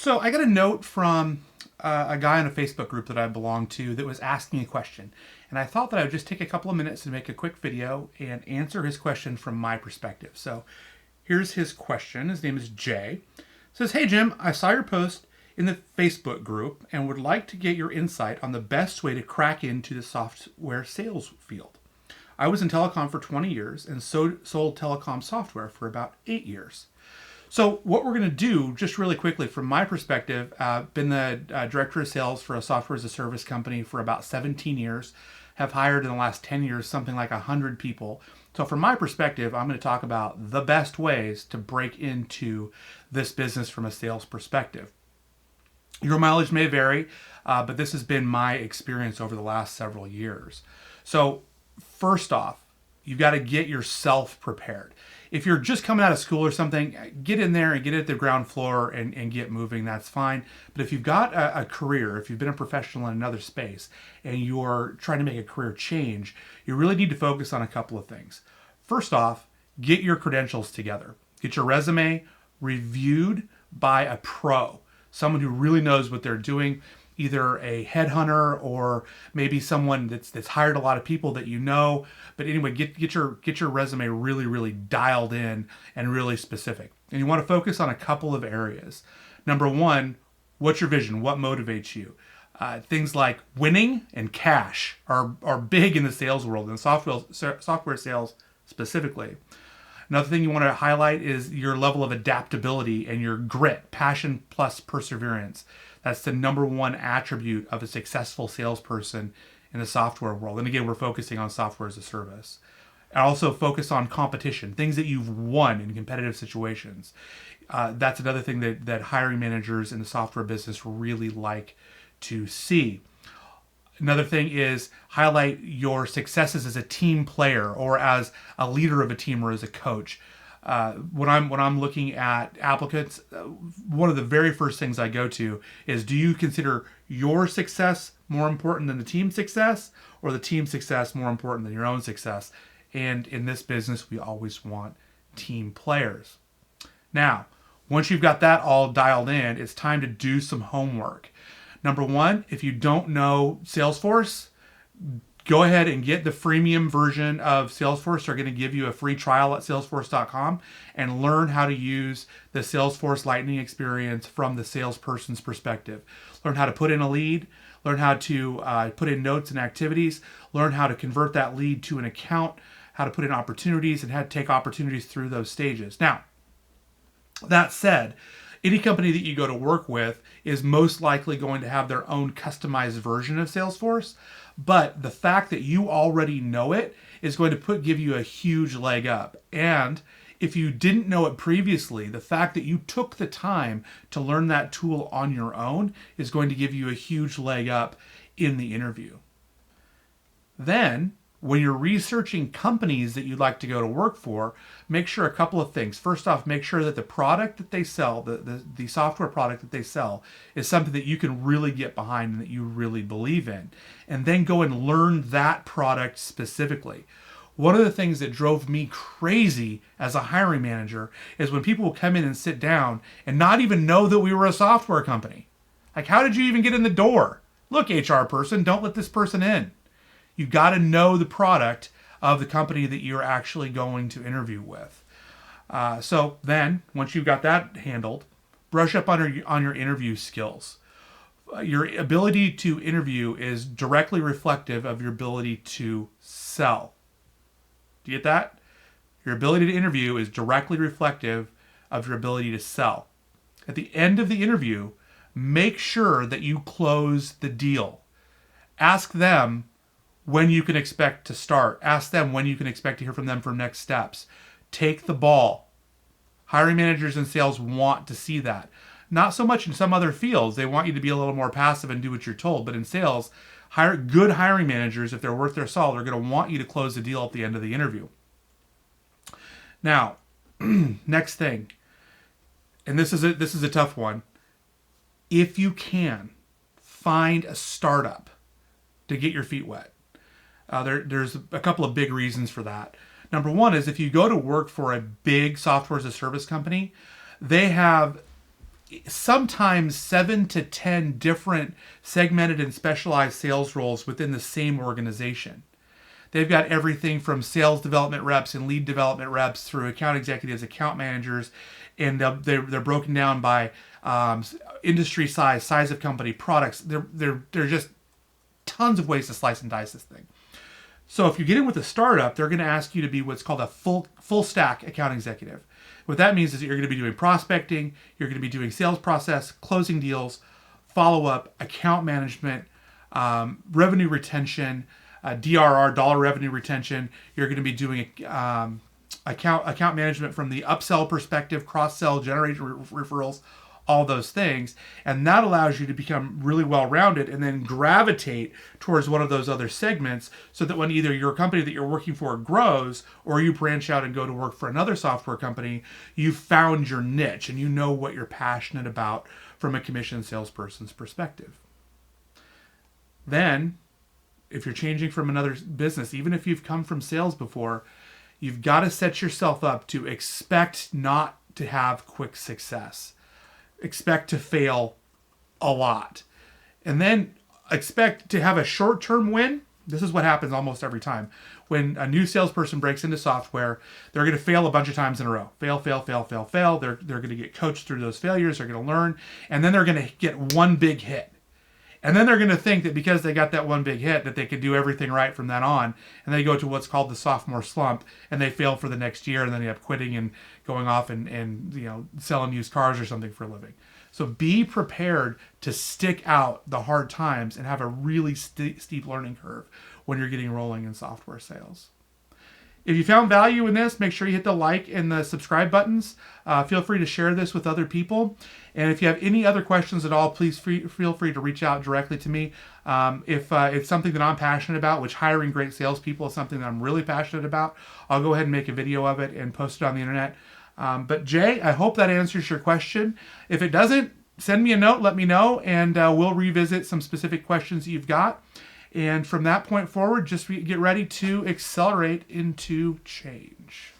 So I got a note from a guy in a Facebook group that I belong to that was asking a question. And I thought that I would just take a couple of minutes to make a quick video and answer his question from my perspective. So here's his question. His name is Jay. It says, "Hey Jim, I saw your post in the Facebook group and would like to get your insight on the best way to crack into the software sales field. I was in telecom for 20 years and sold telecom software for about 8 years. So what we're going to do, just really quickly, from my perspective, been the director of sales for a software as a service company for about 17 years, have hired in the last 10 years something like 100 people. So from my perspective, I'm going to talk about the best ways to break into this business from a sales perspective. Your mileage may vary, but this has been my experience over the last several years. So first off, you've got to get yourself prepared. If you're just coming out of school or something, get in there and get at the ground floor and get moving. That's fine. But if you've got a career, if you've been a professional in another space and you're trying to make a career change, you really need to focus on a couple of things. First off, get your credentials together. Get your resume reviewed by a pro, someone who really knows what they're doing, either a headhunter or maybe someone that's hired a lot of people that you know. But anyway, get your resume really dialed in and really specific. And you want to focus on a couple of areas. Number one, what's your vision? What motivates you? Things like winning and cash are big in the sales world, and software sales specifically. Another thing you want to highlight is your level of adaptability and your grit, passion plus perseverance. That's the number one attribute of a successful salesperson in the software world. And again, we're focusing on software as a service. And also focus on competition, things that you've won in competitive situations. That's another thing that hiring managers in the software business really like to see. Another thing is highlight your successes as a team player or as a leader of a team or as a coach. When I'm looking at applicants, one of the very first things I go to is, do you consider your success more important than the team's success, or the team's success more important than your own success? And in this business, we always want team players. Now, once you've got that all dialed in, it's time to do some homework. Number one, if you don't know Salesforce, go ahead and get the freemium version of Salesforce. They're going to give you a free trial at salesforce.com and learn how to use the Salesforce Lightning experience from the salesperson's perspective. Learn how to put in a lead, learn how to put in notes and activities, learn how to convert that lead to an account, how to put in opportunities, and how to take opportunities through those stages. Now, that said, any company that you go to work with is most likely going to have their own customized version of Salesforce, but the fact that you already know it is going to give you a huge leg up. And if you didn't know it previously, the fact that you took the time to learn that tool on your own is going to give you a huge leg up in the interview. Then, when you're researching companies that you'd like to go to work for, make sure a couple of things. First off, make sure that the product that they sell, the software product that they sell, is something that you can really get behind and that you really believe in. And then go and learn that product specifically. One of the things that drove me crazy as a hiring manager is when people would come in and sit down and not even know that we were a software company. Like, how did you even get in the door? Look, HR person, don't let this person in. You got to know the product of the company that you're actually going to interview with. So then, once you've got that handled, brush up on your interview skills. Your ability to interview is directly reflective of your ability to sell. Do you get that? Your ability to interview is directly reflective of your ability to sell. At the end of the interview, make sure that you close the deal. Ask them when you can expect to start. Ask them when you can expect to hear from them for next steps. Take the ball. Hiring managers in sales want to see that. Not so much in some other fields. They want you to be a little more passive and do what you're told. But in sales, good hiring managers, if they're worth their salt, are going to want you to close the deal at the end of the interview. Now, next thing, and this is a tough one. If you can, find a startup to get your feet wet. There's a couple of big reasons for that. Number one is if you go to work for a big software as a service company, they have sometimes 7 to 10 different segmented and specialized sales roles within the same organization. They've got everything from sales development reps and lead development reps through account executives, account managers, and they're broken down by industry size of company, products. They're just tons of ways to slice and dice this thing. So if you get in with a startup, they're going to ask you to be what's called a full stack account executive. What that means is that you're going to be doing prospecting, you're going to be doing sales process, closing deals, follow up, account management, revenue retention, DRR, dollar revenue retention. You're going to be doing account management from the upsell perspective, cross sell, generate referrals, all those things. And that allows you to become really well-rounded and then gravitate towards one of those other segments, so that when either your company that you're working for grows or you branch out and go to work for another software company, you've found your niche and you know what you're passionate about from a commission salesperson's perspective. Then, if you're changing from another business, even if you've come from sales before, you've got to set yourself up to expect not to have quick success. Expect to fail a lot. And then expect to have a short-term win. This is what happens almost every time. When a new salesperson breaks into software, they're going to fail a bunch of times in a row. Fail. They're going to get coached through those failures. They're going to learn. And then they're going to get one big hit. And then they're going to think that because they got that one big hit that they could do everything right from then on. And they go to what's called the sophomore slump, and they fail for the next year, and then they end up quitting and going off and selling used cars or something for a living. So be prepared to stick out the hard times and have a really steep learning curve when you're getting rolling in software sales. If you found value in this, make sure you hit the like and the subscribe buttons. Feel free to share this with other people. And if you have any other questions at all, please feel free to reach out directly to me. If it's something that I'm passionate about, which hiring great salespeople is something that I'm really passionate about, I'll go ahead and make a video of it and post it on the internet. But Jay, I hope that answers your question. If it doesn't, send me a note, let me know, and we'll revisit some specific questions that you've got. And from that point forward, just get ready to accelerate into change.